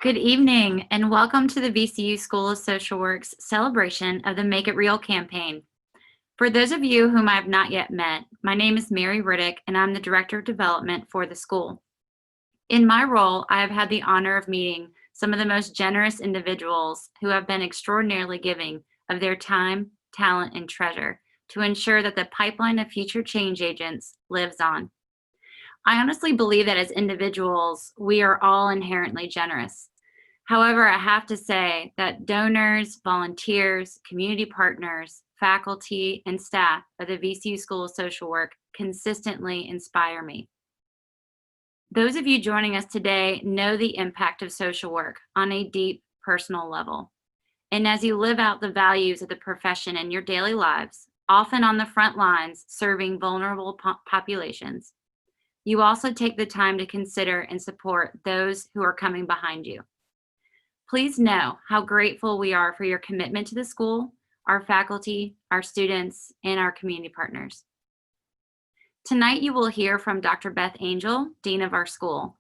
Good evening and welcome to the VCU School of Social Work's celebration of the Make It Real campaign. For those of you whom I have not yet met, my name is Mary Riddick and I'm the Director of Development for the school. In my role, I have had the honor of meeting some of the most generous individuals who have been extraordinarily giving of their time, talent, and treasure to ensure that the pipeline of future change agents lives on. I honestly believe that as individuals, we are all inherently generous. However, I have to say that donors, volunteers, community partners, faculty, and staff of the VCU School of Social Work consistently inspire me. Those of you joining us today know the impact of social work on a deep personal level. And as you live out the values of the profession in your daily lives, often on the front lines serving vulnerable populations, you also take the time to consider and support those who are coming behind you. Please know how grateful we are for your commitment to the school, our faculty, our students, and our community partners. Tonight you will hear from Dr. Beth Angel, Dean of our school.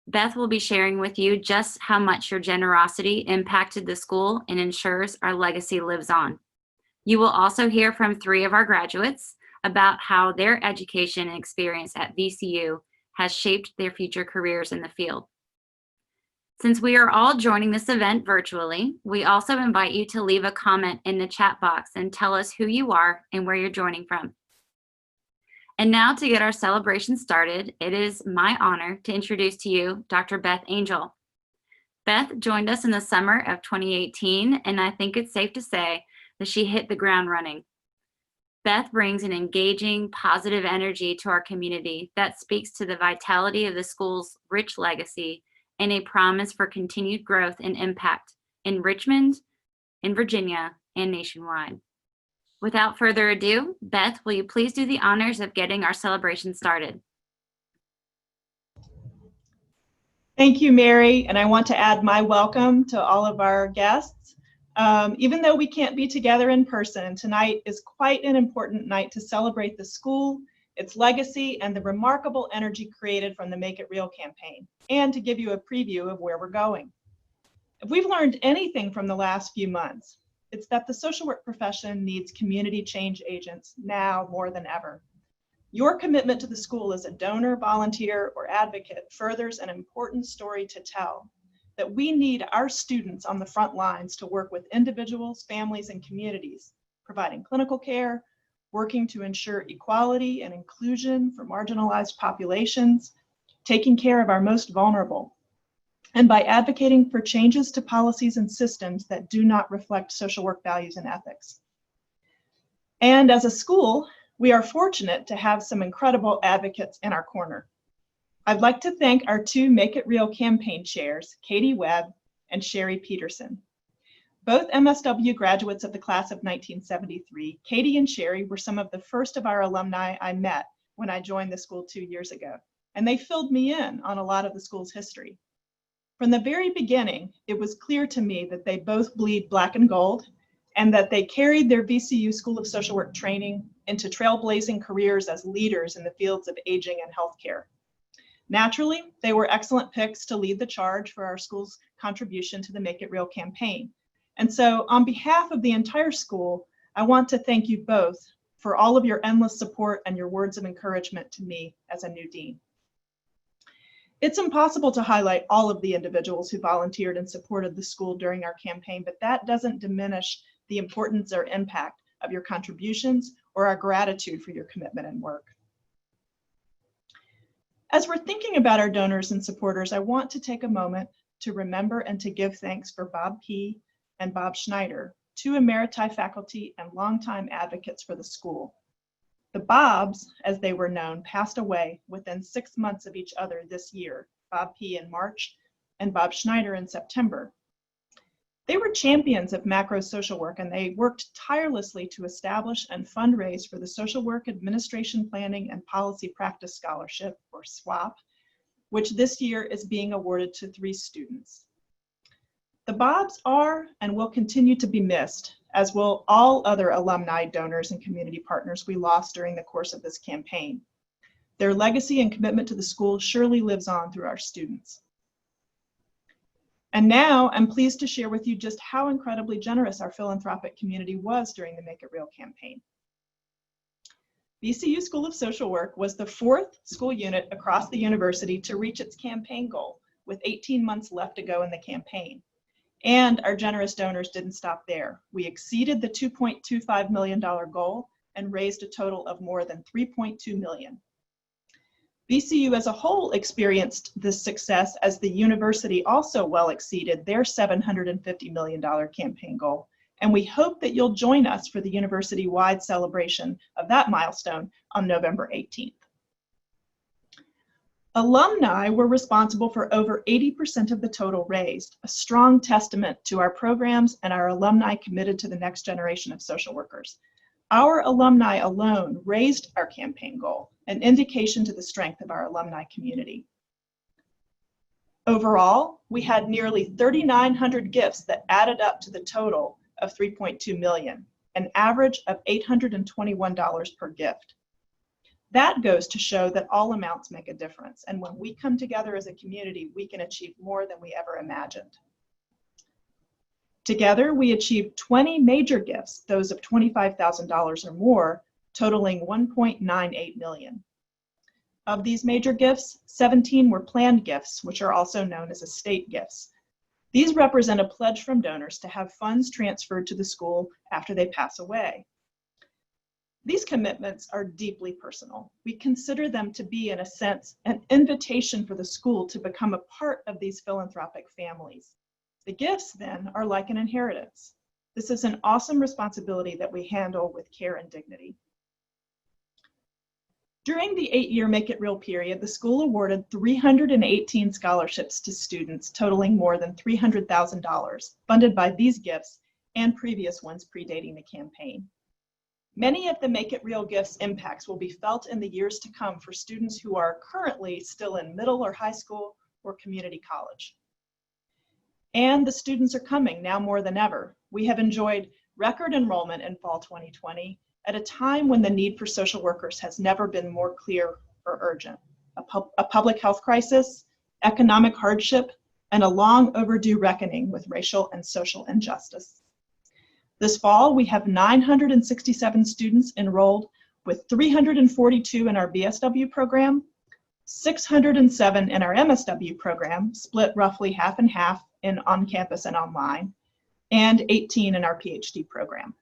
Beth will be sharing with you just how much your generosity impacted the school and ensures our legacy lives on. You will also hear from 3 of our graduates about how their education and experience at VCU has shaped their future careers in the field. Since we are all joining this event virtually, we also invite you to leave a comment in the chat box and tell us who you are and where you're joining from. And now to get our celebration started, it is my honor to introduce to you Dr. Beth Angel. Beth joined us in the summer of 2018, and I think it's safe to say that she hit the ground running. Beth brings an engaging, positive energy to our community that speaks to the vitality of the school's rich legacy and a promise for continued growth and impact in Richmond, in Virginia, and nationwide. Without further ado, Beth, will you please do the honors of getting our celebration started? Thank you, Mary, and I want to add my welcome to all of our guests. Even though we can't be together in person, tonight is quite an important night to celebrate the school, its legacy, and the remarkable energy created from the Make It Real campaign, and to give you a preview of where we're going. If we've learned anything from the last few months, it's that the social work profession needs community change agents now more than ever. Your commitment to the school as a donor, volunteer, or advocate furthers an important story to tell, that we need our students on the front lines to work with individuals, families, and communities, providing clinical care, working to ensure equality and inclusion for marginalized populations, taking care of our most vulnerable, and by advocating for changes to policies and systems that do not reflect social work values and ethics. And as a school, we are fortunate to have some incredible advocates in our corner. I'd like to thank our 2 Make It Real campaign chairs, Katie Webb and Sherry Peterson. Both MSW graduates of the class of 1973, Katie and Sherry were some of the first of our alumni I met when I joined the school 2 years ago, and they filled me in on a lot of the school's history. From the very beginning, it was clear to me that they both bleed black and gold, and that they carried their VCU School of Social Work training into trailblazing careers as leaders in the fields of aging and healthcare. Naturally, they were excellent picks to lead the charge for our school's contribution to the Make It Real campaign. And so on behalf of the entire school, I want to thank you both for all of your endless support and your words of encouragement to me as a new dean. It's impossible to highlight all of the individuals who volunteered and supported the school during our campaign, but that doesn't diminish the importance or impact of your contributions or our gratitude for your commitment and work. As we're thinking about our donors and supporters, I want to take a moment to remember and to give thanks for Bob P. and Bob Schneider, 2 Emeriti faculty and longtime advocates for the school. The Bobs, as they were known, passed away within 6 months of each other this year, Bob P. in March and Bob Schneider in September. They were champions of macro social work, and they worked tirelessly to establish and fundraise for the Social Work Administration Planning and Policy Practice Scholarship, or SWAP, which this year is being awarded to 3 students. The Bobs are and will continue to be missed, as will all other alumni, donors, and community partners we lost during the course of this campaign. Their legacy and commitment to the school surely lives on through our students. And now I'm pleased to share with you just how incredibly generous our philanthropic community was during the Make It Real campaign. VCU School of Social Work was the 4th school unit across the university to reach its campaign goal, with 18 months left to go in the campaign. And our generous donors didn't stop there. We exceeded the $2.25 million goal and raised a total of more than $3.2 million. VCU as a whole experienced this success as the university also well exceeded their $750 million campaign goal. And we hope that you'll join us for the university-wide celebration of that milestone on November 18th. Alumni were responsible for over 80% of the total raised, a strong testament to our programs and our alumni committed to the next generation of social workers. Our alumni alone raised our campaign goal, an indication to the strength of our alumni community. Overall, we had nearly 3,900 gifts that added up to the total of $3.2 million, an average of $821 per gift. That goes to show that all amounts make a difference, and when we come together as a community, we can achieve more than we ever imagined. Together, we achieved 20 major gifts, those of $25,000 or more, totaling $1.98 million. Of these major gifts, 17 were planned gifts, which are also known as estate gifts. These represent a pledge from donors to have funds transferred to the school after they pass away. These commitments are deeply personal. We consider them to be, in a sense, an invitation for the school to become a part of these philanthropic families. The gifts, then, are like an inheritance. This is an awesome responsibility that we handle with care and dignity. During the 8-year Make It Real period, the school awarded 318 scholarships to students totaling more than $300,000, funded by these gifts and previous ones predating the campaign. Many of the Make It Real gifts' impacts will be felt in the years to come for students who are currently still in middle or high school or community college. And the students are coming now more than ever. We have enjoyed record enrollment in fall 2020 at a time when the need for social workers has never been more clear or urgent. A public health crisis, economic hardship, and a long overdue reckoning with racial and social injustice. This fall, we have 967 students enrolled, with 342 in our BSW program, 607 in our MSW program, split roughly half and half in on-campus and online, and 18 in our PhD program.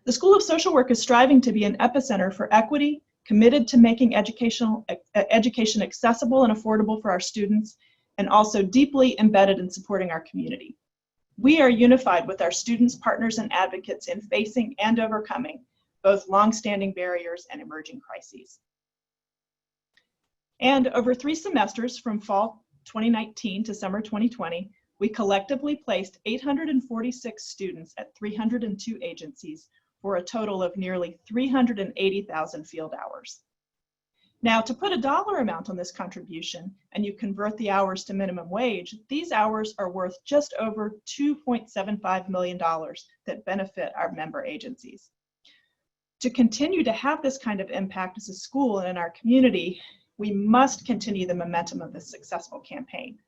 The School of Social Work is striving to be an epicenter for equity, committed to making education accessible and affordable for our students, and also deeply embedded in supporting our community. We are unified with our students, partners, and advocates in facing and overcoming both longstanding barriers and emerging crises. And over 3 semesters from fall 2019 to summer 2020, we collectively placed 846 students at 302 agencies for a total of nearly 380,000 field hours. Now, to put a dollar amount on this contribution, and you convert the hours to minimum wage, these hours are worth just over $2.75 million that benefit our member agencies. To continue to have this kind of impact as a school and in our community, we must continue the momentum of this successful campaign.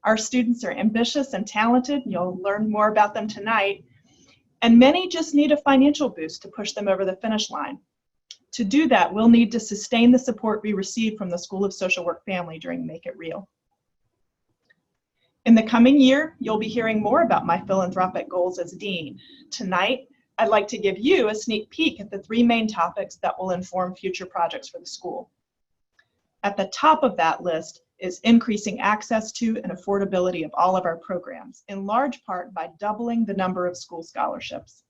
Our students are ambitious and talented. You'll learn more about them tonight. And many just need a financial boost to push them over the finish line. To do that, we'll need to sustain the support we received from the School of Social Work family during Make It Real. In the coming year, you'll be hearing more about my philanthropic goals as dean. Tonight, I'd like to give you a sneak peek at the 3 main topics that will inform future projects for the school. At the top of that list is increasing access to and affordability of all of our programs, in large part by doubling the number of school scholarships.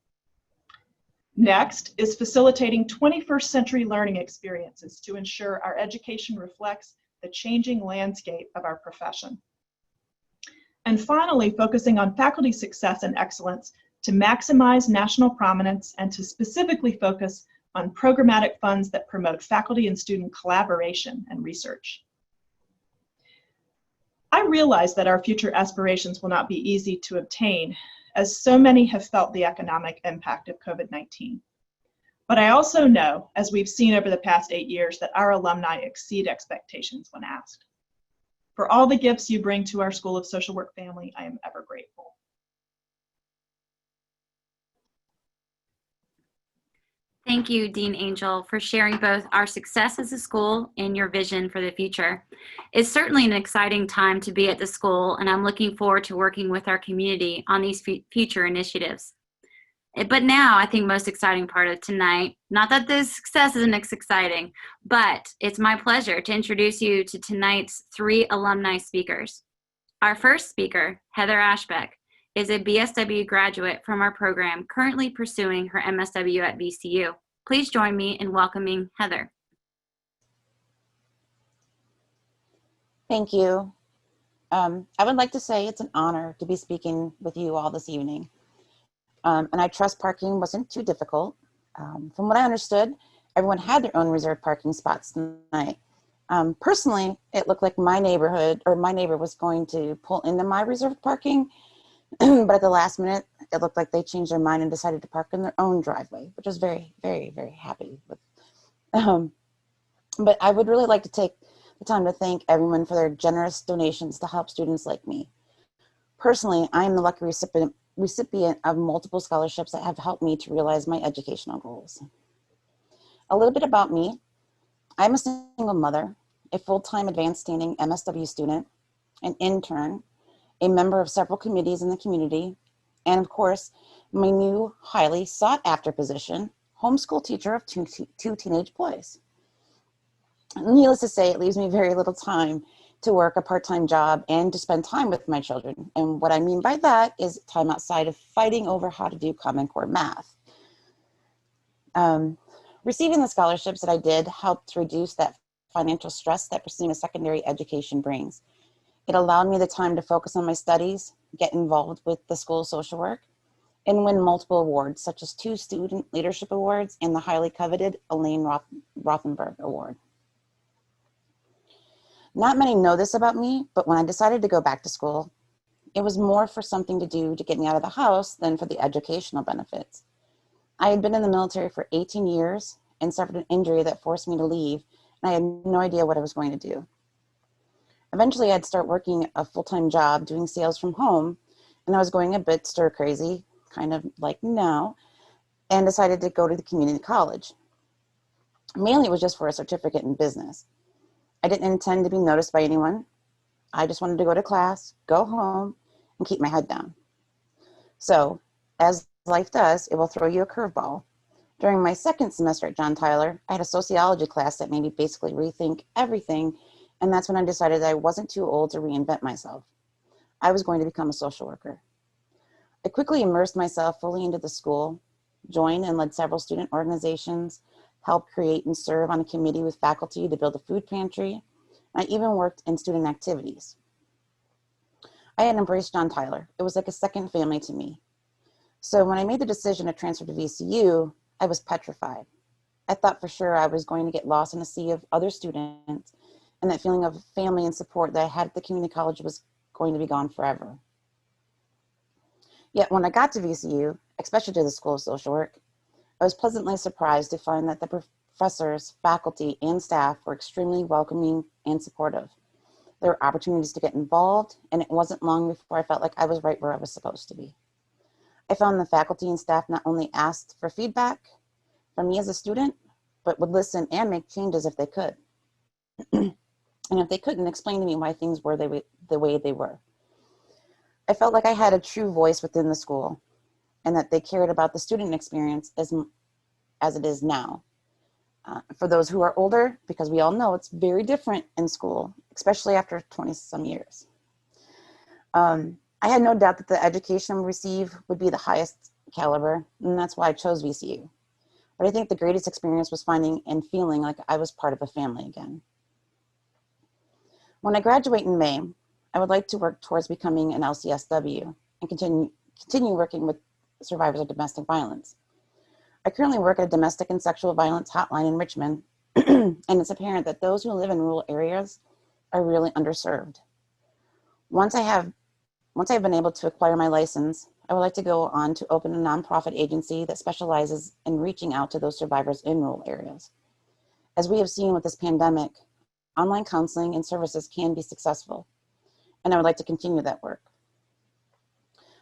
Next is facilitating 21st century learning experiences to ensure our education reflects the changing landscape of our profession. And finally, focusing on faculty success and excellence to maximize national prominence and to specifically focus on programmatic funds that promote faculty and student collaboration and research. I realize that our future aspirations will not be easy to obtain, as so many have felt the economic impact of COVID-19. But I also know, as we've seen over the past 8 years, that our alumni exceed expectations when asked. For all the gifts you bring to our School of Social Work family, I am ever grateful. Thank you, Dean Angel, for sharing both our success as a school and your vision for the future. It's certainly an exciting time to be at the school, and I'm looking forward to working with our community on these future initiatives. But now, I think most exciting part of tonight, not that the success isn't exciting, but it's my pleasure to introduce you to tonight's 3 alumni speakers. Our first speaker, Heather Ashbeck, is a BSW graduate from our program currently pursuing her MSW at VCU. Please join me in welcoming Heather. Thank you. I would like to say it's an honor to be speaking with you all this evening. And I trust parking wasn't too difficult. From what I understood, everyone had their own reserved parking spots tonight. Personally, it looked like my neighbor was going to pull into my reserved parking, but at the last minute, it looked like they changed their mind and decided to park in their own driveway, which I was very, very, very happy with. But I would really like to take the time to thank everyone for their generous donations to help students like me. Personally, I am the lucky recipient of multiple scholarships that have helped me to realize my educational goals. A little bit about me. I'm a single mother, a full-time advanced standing MSW student, an intern, a member of several committees in the community, and of course, my new highly sought after position, homeschool teacher of two teenage boys. Needless to say, it leaves me very little time to work a part-time job and to spend time with my children. And what I mean by that is time outside of fighting over how to do Common Core math. Receiving the scholarships that I did helped reduce that financial stress that pursuing a secondary education brings. It allowed me the time to focus on my studies, get involved with the school social work, and win multiple awards, such as 2 student leadership awards and the highly coveted Elaine Rothenberg Award. Not many know this about me, but when I decided to go back to school, it was more for something to do to get me out of the house than for the educational benefits. I had been in the military for 18 years and suffered an injury that forced me to leave, and I had no idea what I was going to do. Eventually, I'd start working a full-time job doing sales from home, and I was going a bit stir crazy, kind of like now, and decided to go to the community college. Mainly, it was just for a certificate in business. I didn't intend to be noticed by anyone. I just wanted to go to class, go home, and keep my head down. So, as life does, it will throw you a curveball. During my second semester at John Tyler, I had a sociology class that made me basically rethink everything, and that's when I decided that I wasn't too old to reinvent myself. I was going to become a social worker. I quickly immersed myself fully into the school, joined and led several student organizations, helped create and serve on a committee with faculty to build a food pantry. I even worked in student activities. I had embraced John Tyler. It was like a second family to me. So when I made the decision to transfer to VCU, I was petrified. I thought for sure I was going to get lost in a sea of other students, and that feeling of family and support that I had at the community college was going to be gone forever. Yet when I got to VCU, especially to the School of Social Work, I was pleasantly surprised to find that the professors, faculty, and staff were extremely welcoming and supportive. There were opportunities to get involved, and it wasn't long before I felt like I was right where I was supposed to be. I found the faculty and staff not only asked for feedback from me as a student, but would listen and make changes if they could. And if they couldn't, explain to me why things were the way they were. I felt like I had a true voice within the school, and that they cared about the student experience as it is now. For those who are older, because we all know it's very different in school, especially after 20-some years. I had no doubt that the education I would receive would be the highest caliber, and that's why I chose VCU. But I think the greatest experience was finding and feeling like I was part of a family again. When I graduate in May, I would like to work towards becoming an LCSW and continue working with survivors of domestic violence. I currently work at a domestic and sexual violence hotline in Richmond, and it's apparent that those who live in rural areas are really underserved. Once I have been able to acquire my license, I would like to go on to open a nonprofit agency that specializes in reaching out to those survivors in rural areas. As we have seen with this pandemic, online counseling and services can be successful, and I would like to continue that work.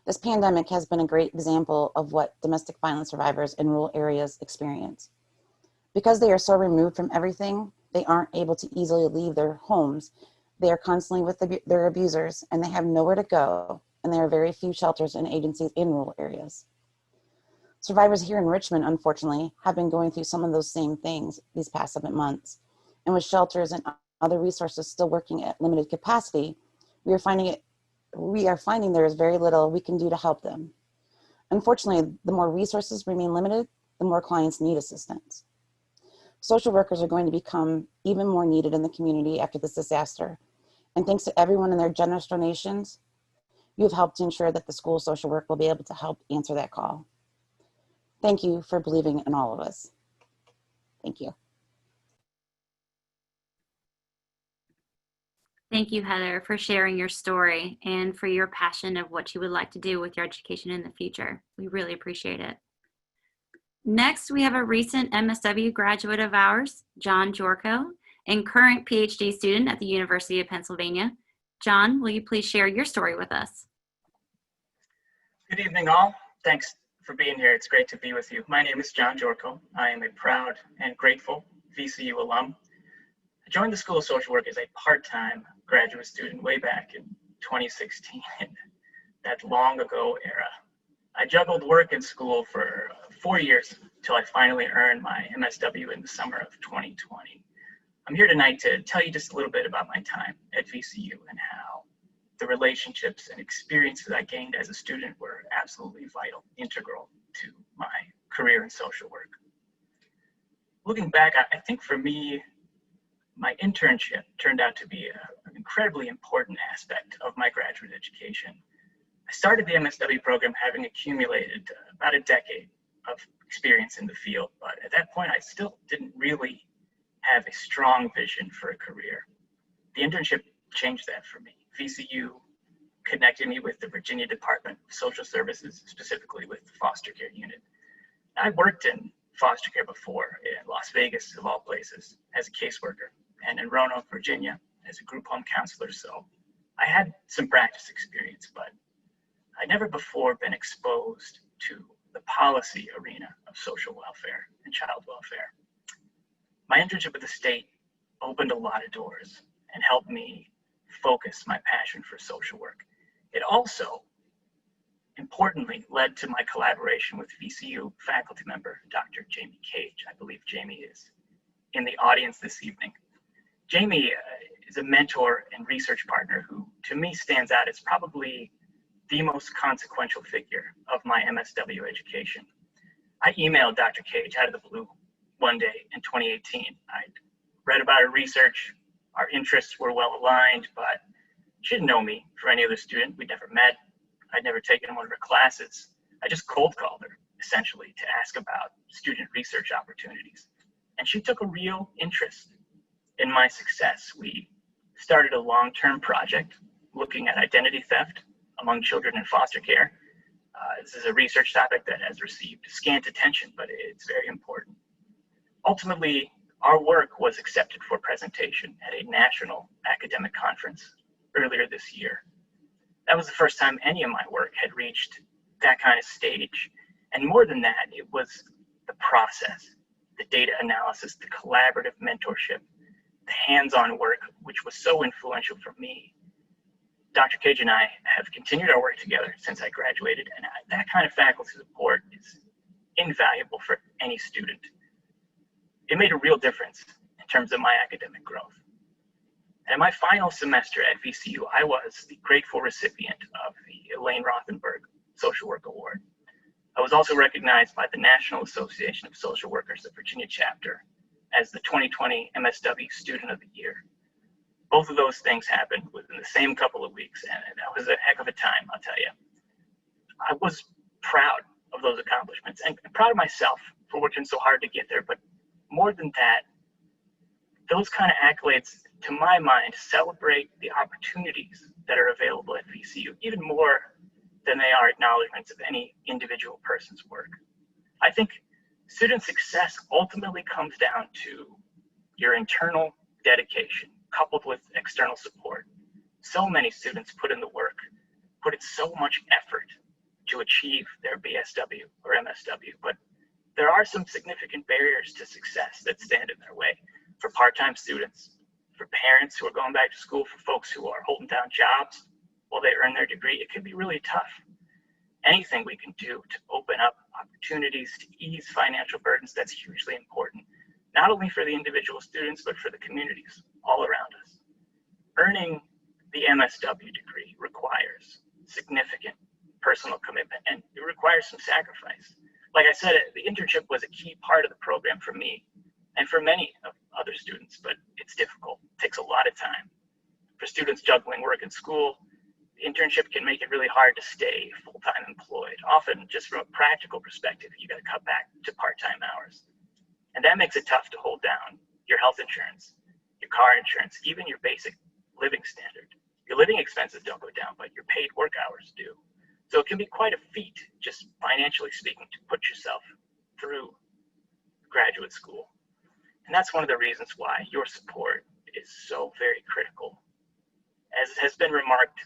This pandemic has been a great example of what domestic violence survivors in rural areas experience. Because they are so removed from everything, they aren't able to easily leave their homes. They are constantly with their abusers, and they have nowhere to go, and there are very few shelters and agencies in rural areas. Survivors here in Richmond, unfortunately, have been going through some of those same things these past 7 months. And with shelters and other resources still working at limited capacity, we are finding there is very little we can do to help them. Unfortunately, the more resources remain limited, the more clients need assistance. Social workers are going to become even more needed in the community after this disaster. And thanks to everyone and their generous donations, you have helped to ensure that the School of Social Work will be able to help answer that call. Thank you for believing in all of us. Thank you. Thank you, Heather, for sharing your story and for your passion of what you would like to do with your education in the future. We really appreciate it. Next, we have a recent MSW graduate of ours, John Jorko, and current PhD student at the University of Pennsylvania. John, will you please share your story with us? Good evening, all. Thanks for being here. It's great to be with you. My name is John Jorko. I am a proud and grateful VCU alum. I joined the School of Social Work as a part-time graduate student way back in 2016, that long ago era. I juggled work and school for 4 years until I finally earned my MSW in the summer of 2020. I'm here tonight to tell you just a little bit about my time at VCU and how the relationships and experiences I gained as a student were absolutely vital, integral to my career in social work. Looking back, I think for me, my internship turned out to be an incredibly important aspect of my graduate education. I started the MSW program having accumulated about a decade of experience in the field, but at that point I still didn't really have a strong vision for a career. The internship changed that for me. VCU connected me with the Virginia Department of Social Services, specifically with the foster care unit. I worked in foster care before in Las Vegas, of all places, as a caseworker, and in Roanoke, Virginia, as a group home counselor. So I had some practice experience, but I'd never before been exposed to the policy arena of social welfare and child welfare. My internship with the state opened a lot of doors and helped me focus my passion for social work. It also, importantly, led to my collaboration with VCU faculty member, Dr. Jamie Cage. I believe Jamie is in the audience this evening. Jamie is a mentor and research partner who, to me, stands out as probably the most consequential figure of my MSW education. I emailed Dr. Cage out of the blue one day in 2018. I'd read about her research. Our interests were well aligned, but she didn't know me for any other student. We'd never met. I'd never taken one of her classes. I just cold called her, essentially, to ask about student research opportunities. And she took a real interest in my success. We started a long-term project looking at identity theft among children in foster care. This is a research topic that has received scant attention, but it's very important. Ultimately, our work was accepted for presentation at a national academic conference earlier this year. That was the first time any of my work had reached that kind of stage. And more than that, it was the process, the data analysis, the collaborative mentorship, the hands-on work, which was so influential for me. Dr. Cage and I have continued our work together since I graduated, and that kind of faculty support is invaluable for any student. It made a real difference in terms of my academic growth. And in my final semester at VCU, I was the grateful recipient of the Elaine Rothenberg Social Work Award. I was also recognized by the National Association of Social Workers, the Virginia chapter, as the 2020 MSW Student of the Year. Both of those things happened within the same couple of weeks, and that was a heck of a time, I'll tell you. I was proud of those accomplishments and proud of myself for working so hard to get there, but more than that, those kind of accolades, to my mind, celebrate the opportunities that are available at VCU, even more than they are acknowledgments of any individual person's work. I think student success ultimately comes down to your internal dedication, coupled with external support. So many students put in the work, put in so much effort to achieve their BSW or MSW, but there are some significant barriers to success that stand in their way for part-time students, for parents who are going back to school, for folks who are holding down jobs while they earn their degree. It can be really tough. Anything we can do to open up opportunities to ease financial burdens, that's hugely important, not only for the individual students, but for the communities all around us. Earning the MSW degree requires significant personal commitment, and it requires some sacrifice. Like I said, the internship was a key part of the program for me and for many of other students, but it's difficult. It takes a lot of time. For students juggling work and school, the internship can make it really hard to stay full-time employed. Often, just from a practical perspective, you got to cut back to part-time hours. And that makes it tough to hold down your health insurance, your car insurance, even your basic living standard. Your living expenses don't go down, but your paid work hours do. So it can be quite a feat, just financially speaking, to put yourself through graduate school. And that's one of the reasons why your support is so very critical. As has been remarked,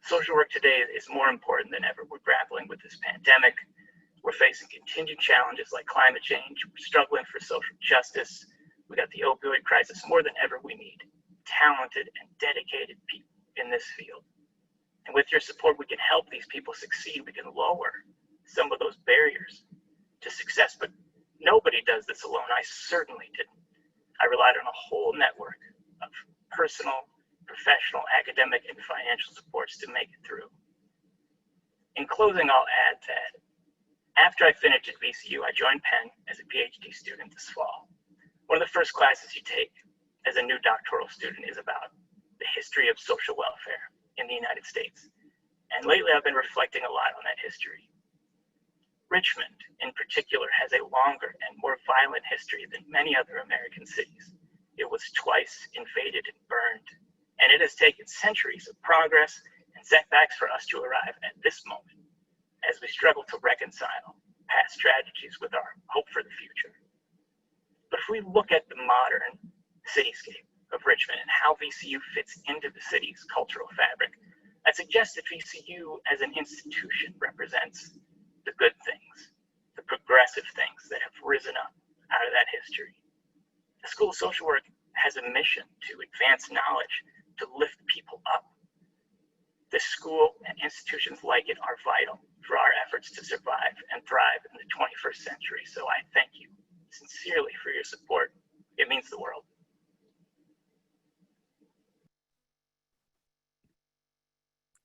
social work today is more important than ever. We're grappling with this pandemic. We're facing continued challenges like climate change. We're struggling for social justice. We got the opioid crisis. More than ever, we need talented and dedicated people in this field. And with your support, we can help these people succeed. We can lower some of those barriers to success, but nobody does this alone. I certainly didn't. I relied on a whole network of personal, professional, academic, and financial supports to make it through. In closing, I'll add that after I finished at VCU, I joined Penn as a PhD student this fall. One of the first classes you take as a new doctoral student is about the history of social welfare in the United States. And lately I've been reflecting a lot on that history. Richmond, in particular, has a longer and more violent history than many other American cities. It was twice invaded and burned, and it has taken centuries of progress and setbacks for us to arrive at this moment as we struggle to reconcile past tragedies with our hope for the future. But if we look at the modern cityscape of Richmond and how VCU fits into the city's cultural fabric, I suggest that VCU as an institution represents the good things, the progressive things that have risen up out of that history. The School of Social Work has a mission to advance knowledge, to lift people up. This school and institutions like it are vital for our efforts to survive and thrive in the 21st century. So I thank you sincerely for your support. It means the world.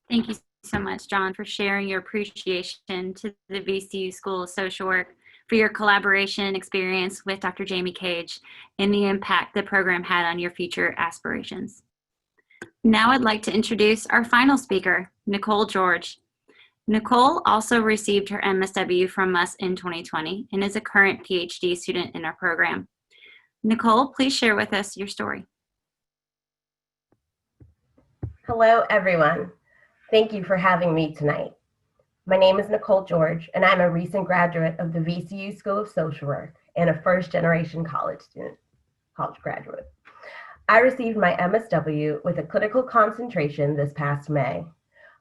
Thank you so much, John, for sharing your appreciation to the VCU School of Social Work for your collaboration experience with Dr. Jamie Cage and the impact the program had on your future aspirations. Now I'd like to introduce our final speaker, Nicole George. Nicole also received her MSW from us in 2020 and is a current PhD student in our program. Nicole, please share with us your story. Hello, everyone. Thank you for having me tonight. My name is Nicole George, and I'm a recent graduate of the VCU School of Social Work and a first-generation college graduate. I received my MSW with a clinical concentration this past May.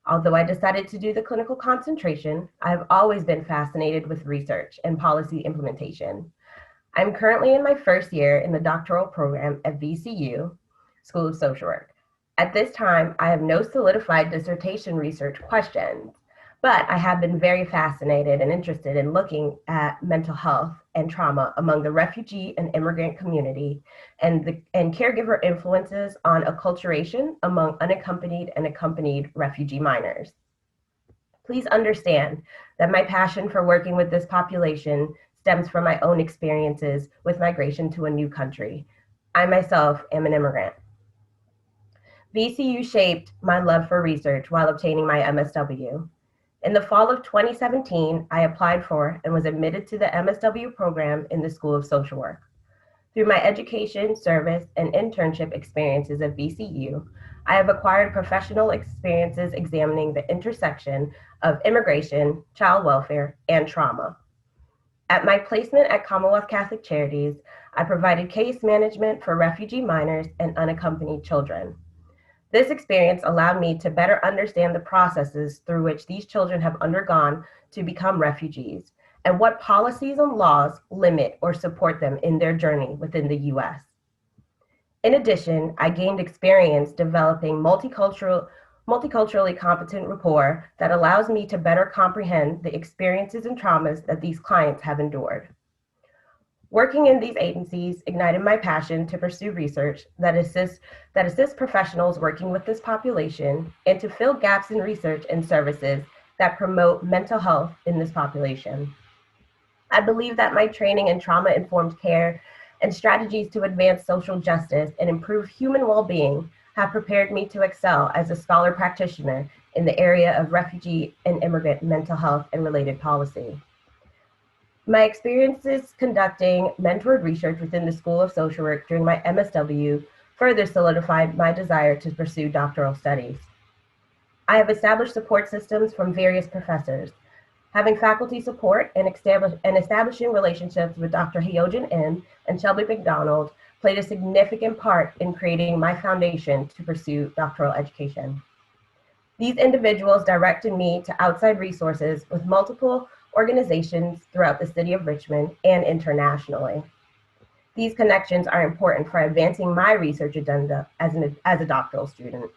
Although I decided to do the clinical concentration, I have always been fascinated with research and policy implementation. I'm currently in my first year in the doctoral program at VCU School of Social Work. At this time, I have no solidified dissertation research questions, but I have been very fascinated and interested in looking at mental health and trauma among the refugee and immigrant community and caregiver influences on acculturation among unaccompanied and accompanied refugee minors. Please understand that my passion for working with this population stems from my own experiences with migration to a new country. I myself am an immigrant. VCU shaped my love for research while obtaining my MSW. In the fall of 2017, I applied for and was admitted to the MSW program in the School of Social Work. Through my education, service, and internship experiences at VCU, I have acquired professional experiences examining the intersection of immigration, child welfare, and trauma. At my placement at Commonwealth Catholic Charities, I provided case management for refugee minors and unaccompanied children. This experience allowed me to better understand the processes through which these children have undergone to become refugees and what policies and laws limit or support them in their journey within the US. In addition, I gained experience developing multiculturally competent rapport that allows me to better comprehend the experiences and traumas that these clients have endured. Working in these agencies ignited my passion to pursue research that assists professionals working with this population and to fill gaps in research and services that promote mental health in this population. I believe that my training in trauma-informed care and strategies to advance social justice and improve human well-being have prepared me to excel as a scholar practitioner in the area of refugee and immigrant mental health and related policy. My experiences conducting mentored research within the School of Social Work during my MSW further solidified my desire to pursue doctoral studies. I have established support systems from various professors. Having faculty support and establishing relationships with Dr. Hyojin M. and Shelby McDonald played a significant part in creating my foundation to pursue doctoral education. These individuals directed me to outside resources with multiple organizations throughout the city of Richmond and internationally. These connections are important for advancing my research agenda as a doctoral student.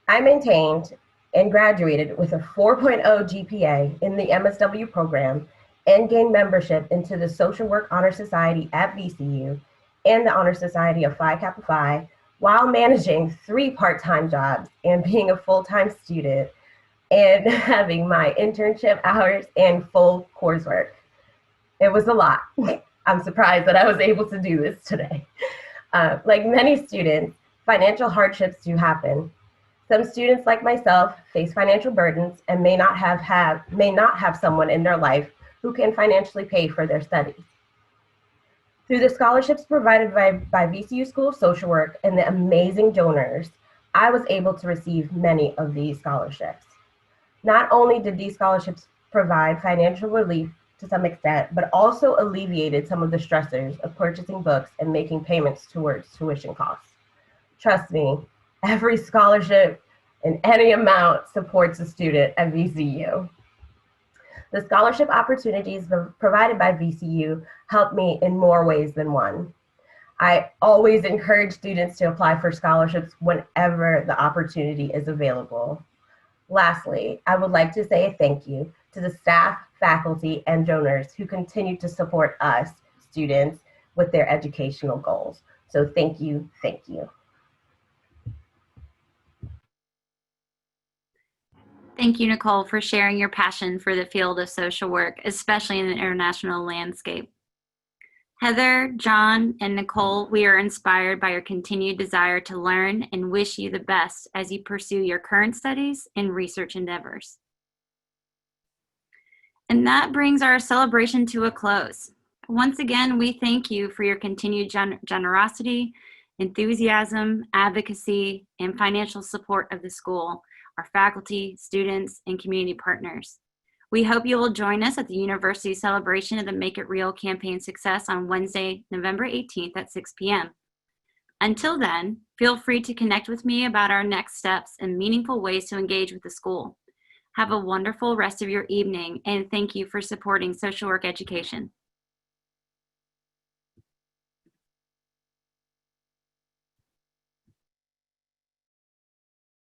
I maintained and graduated with a 4.0 GPA in the MSW program and gained membership into the Social Work Honor Society at VCU and the Honor Society of Phi Kappa Phi while managing 3 part-time jobs and being a full-time student and having my internship hours and full coursework. It was a lot. I'm surprised that I was able to do this today. Like many students, financial hardships do happen. Some students like myself face financial burdens and may not have someone in their life who can financially pay for their studies. Through the scholarships provided by VCU School of Social Work and the amazing donors, I was able to receive many of these scholarships. Not only did these scholarships provide financial relief to some extent, but also alleviated some of the stressors of purchasing books and making payments towards tuition costs. Trust me, every scholarship in any amount supports a student at VCU. The scholarship opportunities provided by VCU helped me in more ways than one. I always encourage students to apply for scholarships whenever the opportunity is available. Lastly, I would like to say a thank you to the staff, faculty, and donors who continue to support us, students, with their educational goals. So thank you, thank you. Thank you, Nicole, for sharing your passion for the field of social work, especially in the international landscape. Heather, John, and Nicole, we are inspired by your continued desire to learn and wish you the best as you pursue your current studies and research endeavors. And that brings our celebration to a close. Once again, we thank you for your continued generosity, enthusiasm, advocacy, and financial support of the school, our faculty, students, and community partners. We hope you will join us at the University celebration of the Make It Real campaign success on Wednesday, November 18th at 6 p.m. Until then, feel free to connect with me about our next steps and meaningful ways to engage with the school. Have a wonderful rest of your evening, and thank you for supporting social work education.